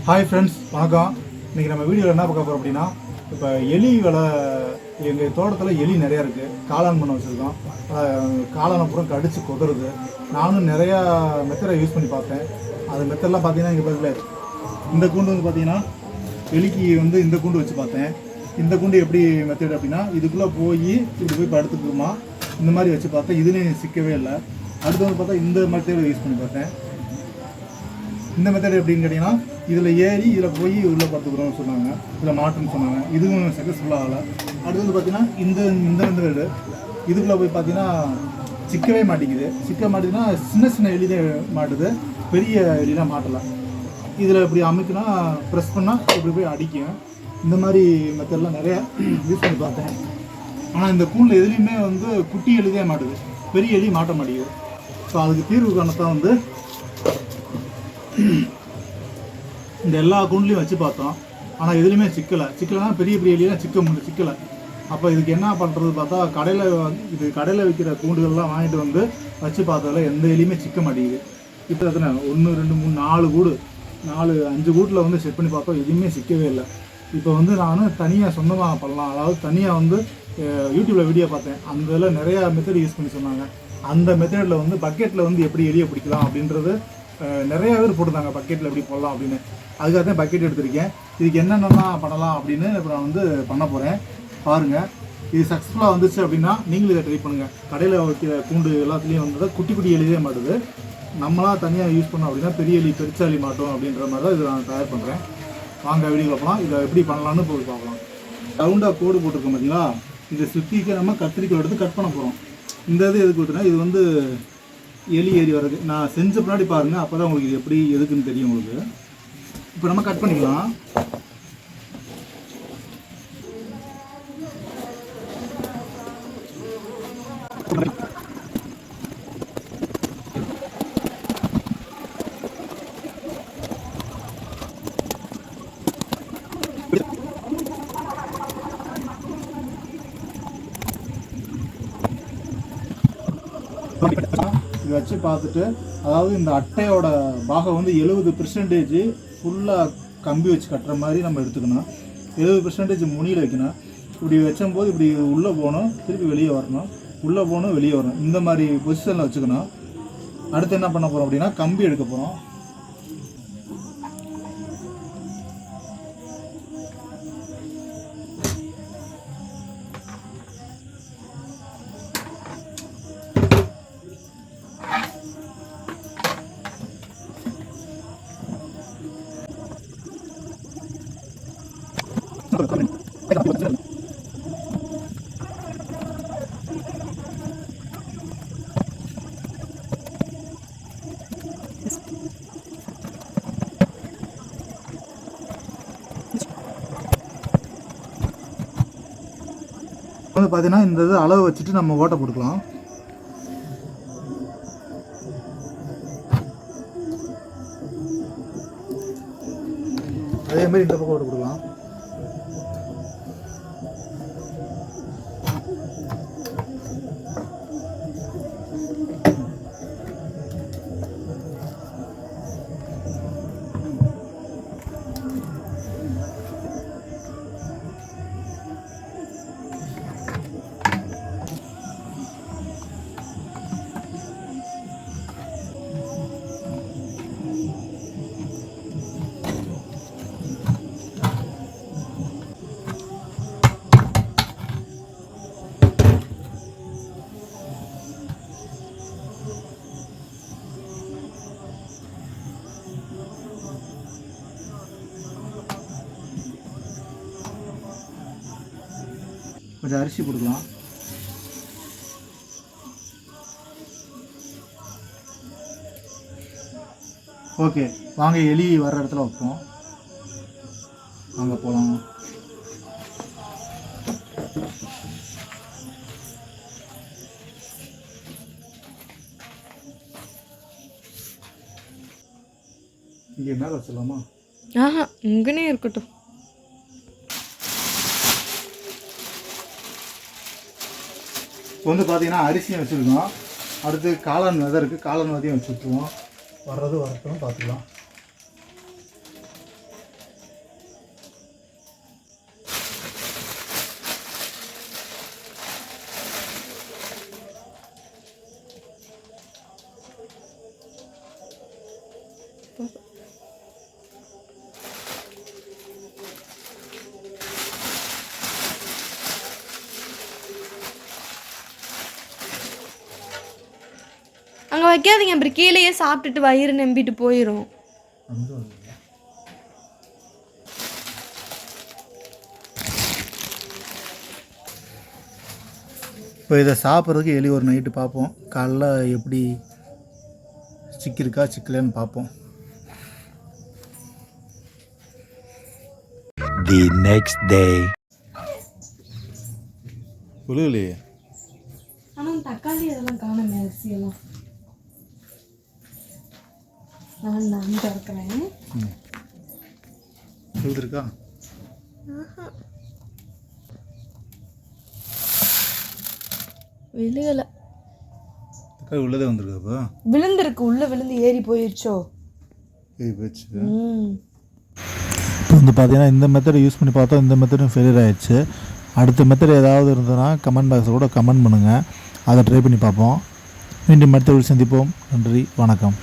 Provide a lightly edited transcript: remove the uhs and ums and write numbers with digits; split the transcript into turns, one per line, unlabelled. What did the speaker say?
Hi friends, வணக்கம். இன்றைக்கி நம்ம வீடியோவில் என்ன பார்க்க போகிறோம் அப்படின்னா, இப்போ எலி வலை எங்கள் தோட்டத்தில் எலி நிறையா இருக்குது. காளான் பண்ண வச்சுருக்கோம். காளான் அப்புறம் கடிச்சு கொதறுது. நானும் நிறையா மெத்தடை யூஸ் பண்ணி பார்த்தேன். அந்த மெத்தடெலாம் பார்த்தீங்கன்னா இங்கே பதில் இந்த கூண்டு வந்து பார்த்தீங்கன்னா எலிக்கு வந்து இந்த கூண்டு வச்சு பார்த்தேன். இந்த கூண்டு எப்படி மெத்தட் அப்படின்னா, இதுக்குள்ளே போய் இப்படி போய் படுத்துக்குமா இந்த மாதிரி வச்சு பார்த்தேன். இதுலேயும் சிக்கவே இல்லை. அடுத்து வந்து பார்த்தா இந்த மெத்தடை யூஸ் பண்ணி பார்த்தேன். இந்த மெத்தட் எப்படின்னு கேட்டிங்கன்னா, இதில் ஏறி இதில் போய் உள்ளே படுத்துக்கிறோம்னு சொன்னாங்க, இதில் மாட்டுன்னு சொன்னாங்க. இதுவும் சக்ஸஸ்ஃபுல்லாக ஆகலை. அடுத்து வந்து பார்த்தீங்கன்னா இந்த மெத்தடு இதுக்குள்ளே போய் பார்த்தீங்கன்னா சிக்கவே மாட்டேங்குது. சிக்க மாட்டேங்குதுன்னா சின்ன சின்ன எலிதான் மாட்டுது, பெரிய எலிலாம் மாட்டலை. இதில் இப்படி அமைக்குன்னா ப்ரெஸ் பண்ணால் இப்படி போய் அடிக்கும். இந்த மாதிரி மெத்தட்லாம் நிறையா யூஸ் பண்ணி பார்த்தேன். ஆனால் இந்த கூண்டில் எதுலேயுமே வந்து குட்டி எலிதே மாட்டுது, பெரிய எலி மாட்ட மாட்டேங்குது. ஸோ அதுக்கு தீர்வு காணத்தான் வந்து இந்த எல்லா கூண்டுலையும் வச்சு பார்த்தோம். ஆனால் எதுலையுமே சிக்கலைனா பெரிய பெரிய எலியெல்லாம் சிக்கலை. அப்போ இதுக்கு என்ன பண்ணுறது பார்த்தா, கடையில் விற்கிற கூண்டுகள்லாம் வாங்கிட்டு வந்து வச்சு பார்த்ததில் எந்த எலியுமே சிக்க மாட்டேங்குது. இப்போ எத்தனை 1 2 3 4 கூடு 5 கூட்டில் வந்து செட் பண்ணி பார்த்தோம், எதுவுமே சிக்கவே இல்லை. இப்போ வந்து நான் தனியாக சொந்தமாக பண்ணலாம், அதாவது தனியாக வந்து யூடியூப்பில் வீடியோ பார்த்தேன். அந்த இதில் நிறையா மெத்தட் யூஸ் பண்ணி சொன்னாங்க. அந்த மெத்தடில் வந்து பக்கெட்டில் வந்து எப்படி எலியை பிடிக்கலாம் அப்படின்றது நிறைய பேர் போட்டுருந்தாங்க, பக்கெட்டில் எப்படி போடலாம் அப்படின்னு. அதுக்காக தான் பக்கெட் எடுத்திருக்கேன். இதுக்கு என்னென்னலாம் பண்ணலாம் அப்படின்னு இப்போ நான் வந்து பண்ண போகிறேன். பாருங்கள், இது சக்ஸஸ்ஃபுல்லாக வந்துச்சு அப்படின்னா நீங்களும் இதை ட்ரை பண்ணுங்கள். கடையில் வைக்கிற கூண்டு எல்லாத்துலேயும் வந்து குட்டி குட்டி எலியே மாட்டுது. நம்மளாம் தனியாக யூஸ் பண்ணோம் அப்படின்னா பெரிய எலி பெருச்சாலி மாட்டோம் அப்படின்ற மாதிரி தான் இதை நான் தயார் பண்ணுறேன். வாங்க வீடியோவில் போகலாம். இதை எப்படி பண்ணலான்னு போய் பார்க்கலாம். ரவுண்டாக கோடு போட்டிருக்கோம் பார்த்தீங்களா, இதை சுற்றிக்க நம்ம கத்திரிக்கோள் எடுத்து கட் பண்ண போகிறோம். இந்த இது எதுக்கு விட்டுனா, இது வந்து எலி ஏறி வர்றது. நான் செஞ்ச பின்னாடி பாருங்கள், அப்போ தான் உங்களுக்கு இது எப்படி எதுக்குன்னு தெரியும் உங்களுக்கு. இப்போ நம்ம கட் பண்ணிக்கலாம். இதை வச்சு பார்த்துட்டு, அதாவது இந்த அட்டையோட பாகம் வந்து 70% ஃபுல்லாக கம்பி வச்சு கட்டுற மாதிரி நம்ம எடுத்துக்கணும். 70% முனியில் வைக்கணும். இப்படி வச்சும்போது இப்படி உள்ளே போகணும், திருப்பி வெளியே வரணும், உள்ளே போகணும், வெளியே வரணும். இந்த மாதிரி பொசிஷனில் வச்சுக்கணும். அடுத்து என்ன பண்ண போகிறோம் அப்படின்னா, கம்பி எடுக்க போகிறோம். வந்து பார்த்தீங்கன்னா இந்த இது அளவு வச்சுட்டு நம்ம ஓட்டை போட்டுக்கலாம். அதே மாதிரி இந்த பக்கம் ஓட்டை போட்டுக்கலாம். கொஞ்சம் அரிசி போட்டுக்கலாம். ஓகே, வாங்க எலி வர்ற இடத்துல வைப்போம். வாங்க போகலாம். இங்கே மேலே வச்சிடலாமா?
இங்கனே இருக்கட்டும்.
இப்போ வந்து பார்த்தீங்கன்னா அரிசியும் வச்சுருக்கோம். அடுத்து காளான் விதை இருக்குது, காளான் விதையும் வச்சு விட்டுருவோம். வர்றது வரட்டும் பார்த்துக்கலாம்.
சூப்பர். அங்கே வைக்காதீங்க, அப்புறம் கீழேயே சாப்பிட்டுட்டு வயிறு நம்பிட்டு போயிடும்.
இப்போ இதை சாப்பிட்றதுக்கு எலி ஒரு நைட்டு பார்ப்போம், காலைல எப்படி சிக்கிருக்கா சிக்கலன்னு பார்ப்போம்.
The next day.
விழுகலையே.
ஆனால் தக்காளி அதெல்லாம் காணுமே, அரிசியெல்லாம். நான் திறக்கிறேன்.
விழுதுருக்கா?
விழுகலை.
தக்காளி உள்ளதே வந்துருக்காப்பா.
விழுந்திருக்கு, உள்ள விழுந்து ஏறி போயிடுச்சோ.
ஏறி போயிடுச்சு.
ம்.
இப்போ வந்து பார்த்தீங்கன்னா இந்த மெத்தடை யூஸ் பண்ணி பார்த்தோம், இந்த மெத்தடும் ஃபெயிலியர் ஆகிடுச்சு. அடுத்த மெத்தட் ஏதாவது இருந்ததுன்னா கமெண்ட் பாக்ஸில் கூட கமெண்ட் பண்ணுங்கள், அதை ட்ரை பண்ணி பார்ப்போம். மீண்டும் அடுத்த வீடியோவில் சந்திப்போம். நன்றி, வணக்கம்.